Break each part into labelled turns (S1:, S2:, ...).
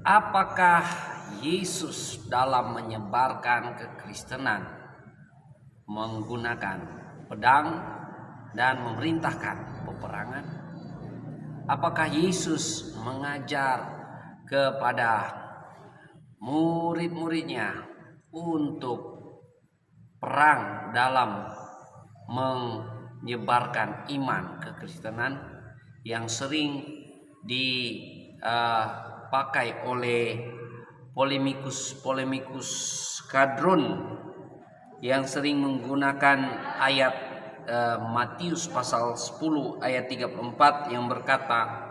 S1: Apakah Yesus dalam menyebarkan kekristenan menggunakan pedang dan memerintahkan peperangan? Apakah Yesus mengajar kepada murid-muridnya untuk perang dalam menyebarkan iman kekristenan yang sering dipakai oleh polemikus kadrun yang sering menggunakan ayat Matius pasal 10 ayat 34 yang berkata,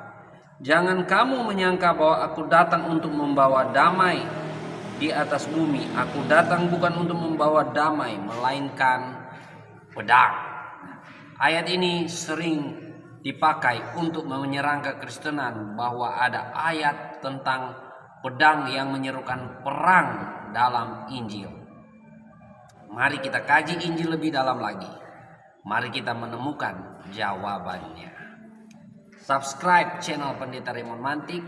S1: "Jangan kamu menyangka bahwa aku datang untuk membawa damai di atas bumi. Aku datang bukan untuk membawa damai, melainkan pedang." Ayat ini sering dipakai untuk menyerang kekristenan bahwa ada ayat tentang pedang yang menyerukan perang dalam Injil. Mari kita kaji Injil lebih dalam lagi. Mari kita menemukan jawabannya. Subscribe channel Pendeta Raymond Mantik,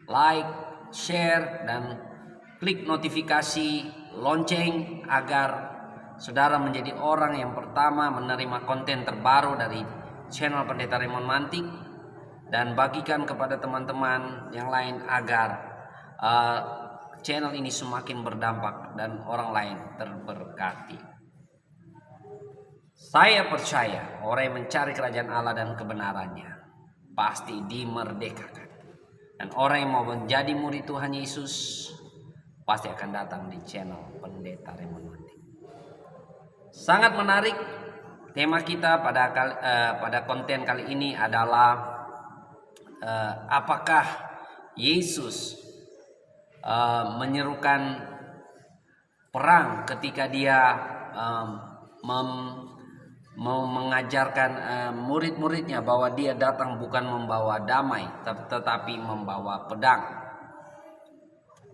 S1: like, share, dan klik notifikasi lonceng agar saudara menjadi orang yang pertama menerima konten terbaru dari channel Pendeta Raymond Mantik, dan bagikan kepada teman-teman yang lain agar channel ini semakin berdampak dan orang lain terberkati. Saya percaya orang yang mencari kerajaan Allah dan kebenarannya pasti dimerdekakan. Dan orang yang mau menjadi murid Tuhan Yesus pasti akan datang di channel Pendeta Raymond Mantik. Sangat menarik. Tema kita pada konten kali ini adalah apakah Yesus menyerukan perang ketika dia mengajarkan murid-muridnya bahwa dia datang bukan membawa damai tetapi membawa pedang.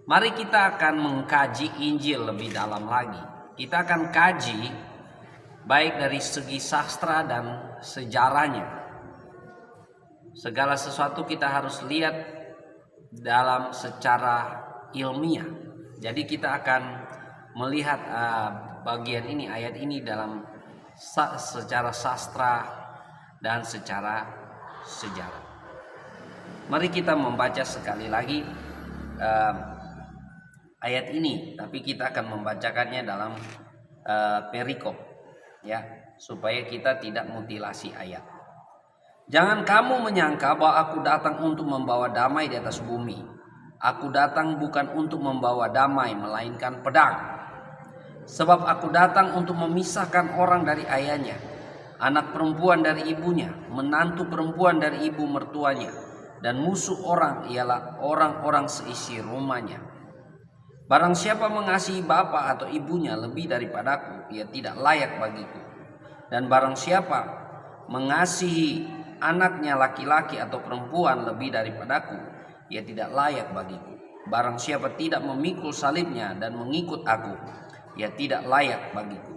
S1: Mari kita akan mengkaji Injil lebih dalam lagi. Kita akan kaji baik dari segi sastra dan sejarahnya. Segala sesuatu kita harus lihat dalam secara ilmiah. Jadi kita akan melihat bagian ini, ayat ini dalam secara sastra dan secara sejarah. Mari kita membaca sekali lagi ayat ini, tapi kita akan membacakannya dalam perikop, ya, supaya kita tidak mutilasi ayat. "Jangan kamu menyangka bahwa aku datang untuk membawa damai di atas bumi. Aku datang bukan untuk membawa damai, melainkan pedang. Sebab aku datang untuk memisahkan orang dari ayahnya, anak perempuan dari ibunya, menantu perempuan dari ibu mertuanya, dan musuh orang ialah orang-orang seisi rumahnya. Barang siapa mengasihi bapa atau ibunya lebih daripadaku, ia tidak layak bagiku. Dan barang siapa mengasihi anaknya laki-laki atau perempuan lebih daripadaku, ia tidak layak bagiku. Barang siapa tidak memikul salibnya dan mengikut aku, ia tidak layak bagiku.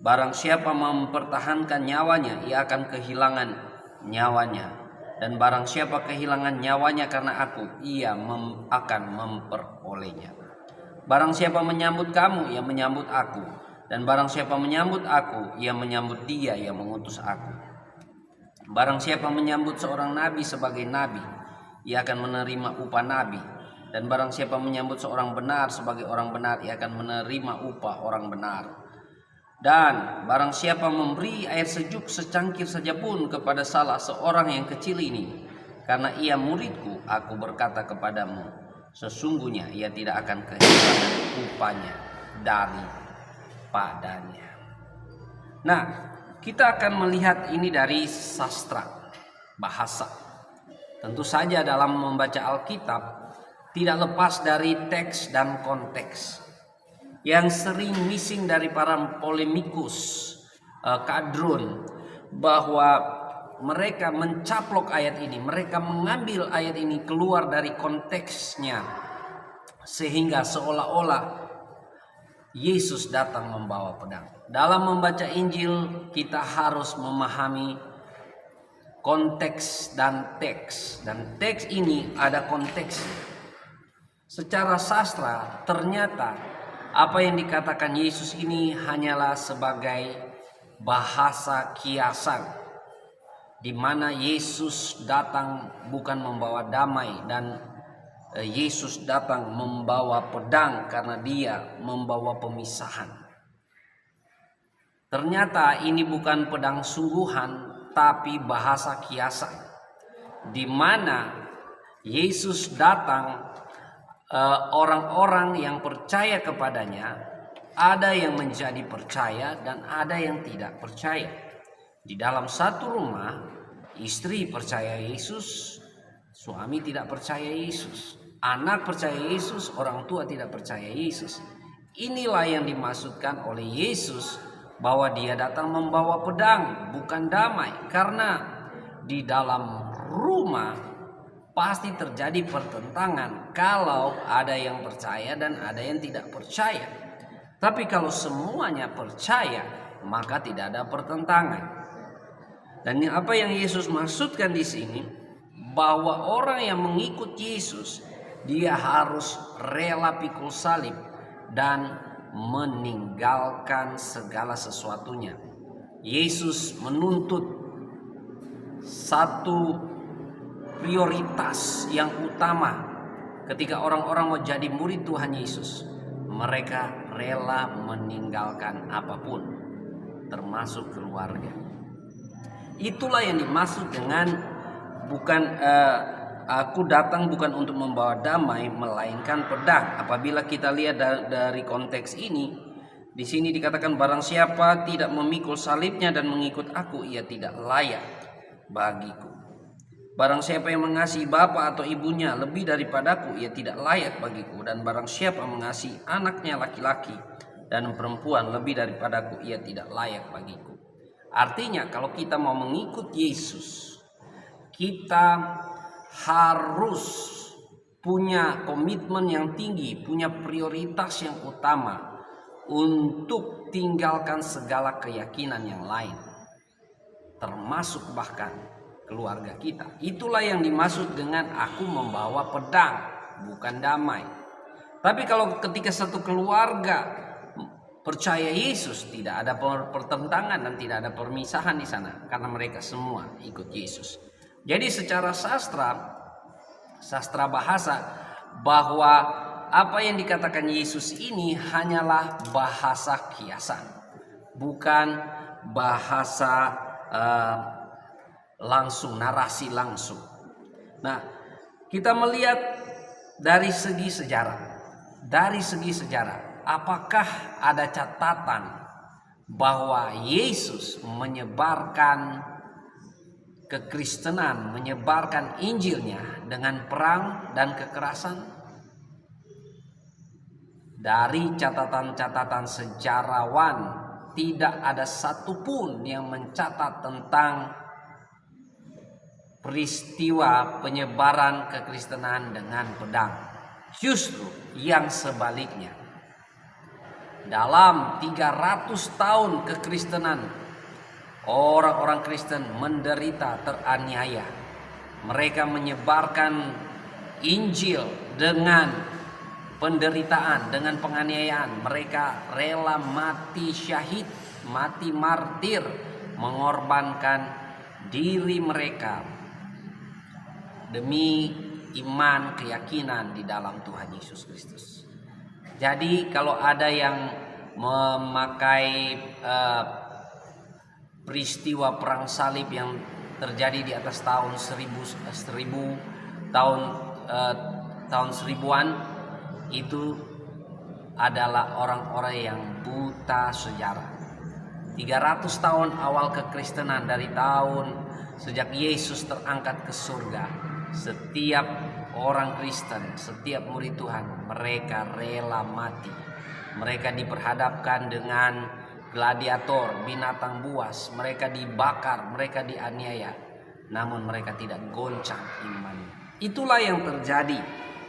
S1: Barang siapa mempertahankan nyawanya, ia akan kehilangan nyawanya. Dan barang siapa kehilangan nyawanya karena aku, ia akan memperolehnya. Barang siapa menyambut kamu, ia menyambut aku. Dan barang siapa menyambut aku, ia menyambut dia yang mengutus aku. Barang siapa menyambut seorang nabi sebagai nabi, ia akan menerima upah nabi. Dan barang siapa menyambut seorang benar sebagai orang benar, ia akan menerima upah orang benar. Dan barang siapa memberi air sejuk secangkir saja pun kepada salah seorang yang kecil ini, karena ia muridku, aku berkata kepadamu, sesungguhnya ia tidak akan kehilangan upahnya daripadanya." Nah, kita akan melihat ini dari sastra, bahasa. Tentu saja dalam membaca Alkitab tidak lepas dari teks dan konteks. Yang sering missing dari para polemikus kadrun bahwa mereka mencaplok ayat ini, mereka mengambil ayat ini keluar dari konteksnya sehingga seolah-olah Yesus datang membawa pedang. Dalam membaca Injil kita harus memahami konteks dan teks. Dan teks ini ada konteksnya. secara sastra ternyata apa yang dikatakan Yesus ini hanyalah sebagai bahasa kiasan, di mana Yesus datang bukan membawa damai dan Yesus datang membawa pedang karena dia membawa pemisahan. Ternyata ini bukan pedang sungguhan tapi bahasa kiasan, di mana Yesus datang, orang-orang yang percaya kepadanya ada yang menjadi percaya dan ada yang tidak percaya. Di dalam satu rumah, istri percaya Yesus, suami tidak percaya Yesus, anak percaya Yesus, orang tua tidak percaya Yesus. Inilah yang dimaksudkan oleh Yesus bahwa dia datang membawa pedang bukan damai, karena di dalam rumah pasti terjadi pertentangan kalau ada yang percaya dan ada yang tidak percaya. Tapi kalau semuanya percaya, maka tidak ada pertentangan. Dan apa yang Yesus maksudkan di sini, bahwa orang yang mengikut Yesus, dia harus rela pikul salib dan meninggalkan segala sesuatunya. Yesus menuntut satu prioritas yang utama ketika orang-orang mau jadi murid Tuhan Yesus. Mereka rela meninggalkan apapun, termasuk keluarga. Itulah yang dimaksud dengan aku datang bukan untuk membawa damai, melainkan pedang. Apabila kita lihat dari konteks ini, di sini dikatakan barang siapa tidak memikul salibnya dan mengikut aku, ia tidak layak bagiku. Barang siapa yang mengasihi bapa atau ibunya lebih daripadaku, ia tidak layak bagiku. Dan barang siapa mengasihi anaknya laki-laki dan perempuan lebih daripadaku, ia tidak layak bagiku. Artinya kalau kita mau mengikut Yesus, kita harus punya komitmen yang tinggi, punya prioritas yang utama untuk tinggalkan segala keyakinan yang lain, termasuk bahkan keluarga kita. Itulah yang dimaksud dengan aku membawa pedang bukan damai. Tapi kalau ketika satu keluarga percaya Yesus, tidak ada pertentangan dan tidak ada permisahan di sana, karena mereka semua ikut Yesus. Jadi secara sastra bahasa, bahwa apa yang dikatakan Yesus ini hanyalah bahasa kiasan, bukan bahasa langsung, narasi langsung. Nah, kita melihat dari segi sejarah, apakah ada catatan bahwa Yesus menyebarkan kekristenan, menyebarkan Injilnya dengan perang dan kekerasan? Dari catatan-catatan sejarawan, tidak ada satupun yang mencatat tentang peristiwa penyebaran kekristenan dengan pedang. Justru yang sebaliknya. Dalam 300 tahun kekristenan, orang-orang Kristen menderita, teraniaya. Mereka menyebarkan Injil dengan penderitaan, dengan penganiayaan. Mereka rela mati syahid, mati martir, mengorbankan diri mereka demi iman, keyakinan di dalam Tuhan Yesus Kristus. Jadi kalau ada yang memakai peristiwa perang salib yang terjadi di atas tahun 1000 tahun seribuan, itu adalah orang-orang yang buta sejarah. 300 tahun awal kekristenan, dari tahun sejak Yesus terangkat ke surga, setiap orang Kristen, setiap murid Tuhan, mereka rela mati. Mereka diperhadapkan dengan gladiator, binatang buas, mereka dibakar, mereka dianiaya, namun mereka tidak goncang imannya. Itulah yang terjadi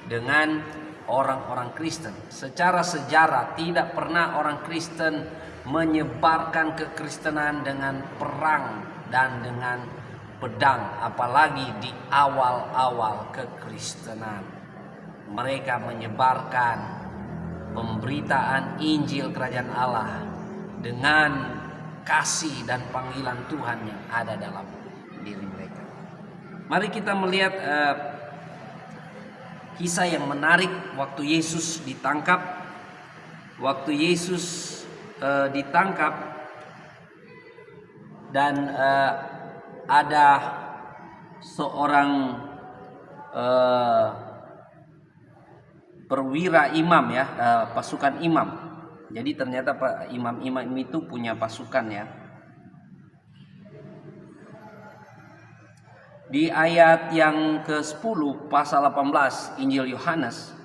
S1: dengan orang-orang Kristen. Secara sejarah tidak pernah orang Kristen menyebarkan kekristenan dengan perang dan dengan pedang, apalagi di awal-awal kekristenan. mereka menyebarkan pemberitaan Injil Kerajaan Allah dengan kasih dan panggilan Tuhan yang ada dalam diri mereka. Mari kita melihat kisah yang menarik waktu Yesus ditangkap. Waktu Yesus ditangkap dan ada seorang perwira imam ya, pasukan imam. Jadi ternyata imam-imam itu punya pasukan ya. Di ayat yang ke-10 pasal 18 Injil Yohanes,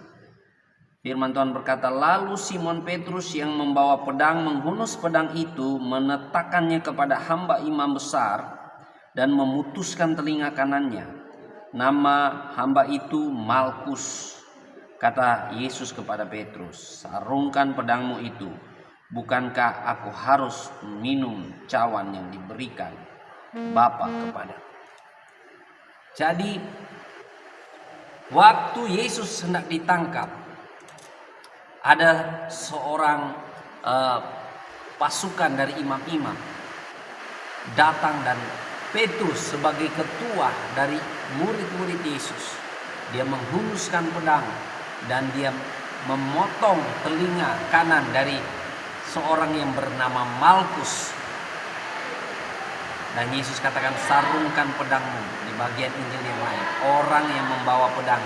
S1: firman Tuhan berkata, lalu Simon Petrus yang membawa pedang menghunus pedang itu, menetakannya kepada hamba imam besar dan memutuskan telinga kanannya. Nama hamba itu Malkus. Kata Yesus kepada Petrus, sarungkan pedangmu itu. Bukankah aku harus minum cawan yang diberikan Bapa kepada? Jadi waktu Yesus hendak ditangkap, ada seorang pasukan dari imam-imam datang, dan Petrus sebagai ketua dari murid-murid Yesus, dia menghunuskan pedang dan dia memotong telinga kanan dari seorang yang bernama Malkus. Dan Yesus katakan, sarungkan pedangmu. Di bagian Injil yang lain, orang yang membawa pedang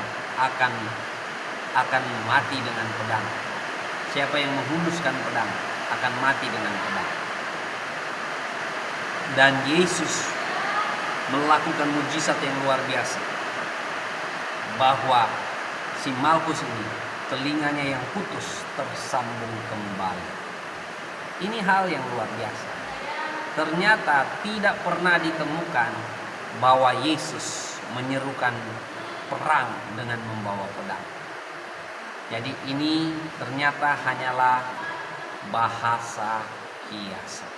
S1: akan mati dengan pedang. Siapa yang menghunuskan pedang akan mati dengan pedang. Dan Yesus melakukan mujizat yang luar biasa, bahwa si Malkus ini telinganya yang putus tersambung kembali. Ini hal yang luar biasa. Ternyata tidak pernah ditemukan bahwa Yesus menyerukan perang dengan membawa pedang. Jadi ini ternyata hanyalah bahasa kiasan.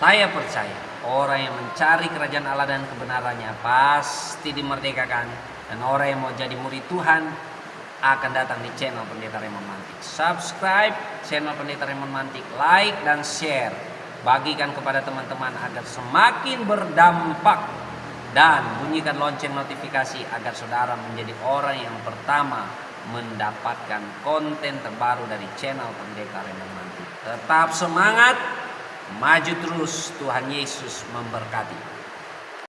S1: Saya percaya orang yang mencari kerajaan Allah dan kebenarannya pasti dimerdekakan, dan orang yang mau jadi murid Tuhan akan datang di channel Pendeta Raymond Mantik. Subscribe channel Pendeta Raymond Mantik, like dan share, bagikan kepada teman-teman agar semakin berdampak, dan bunyikan lonceng notifikasi agar saudara menjadi orang yang pertama mendapatkan konten terbaru dari channel Pendeta Raymond Mantik. Tetap semangat, maju terus, Tuhan Yesus memberkati.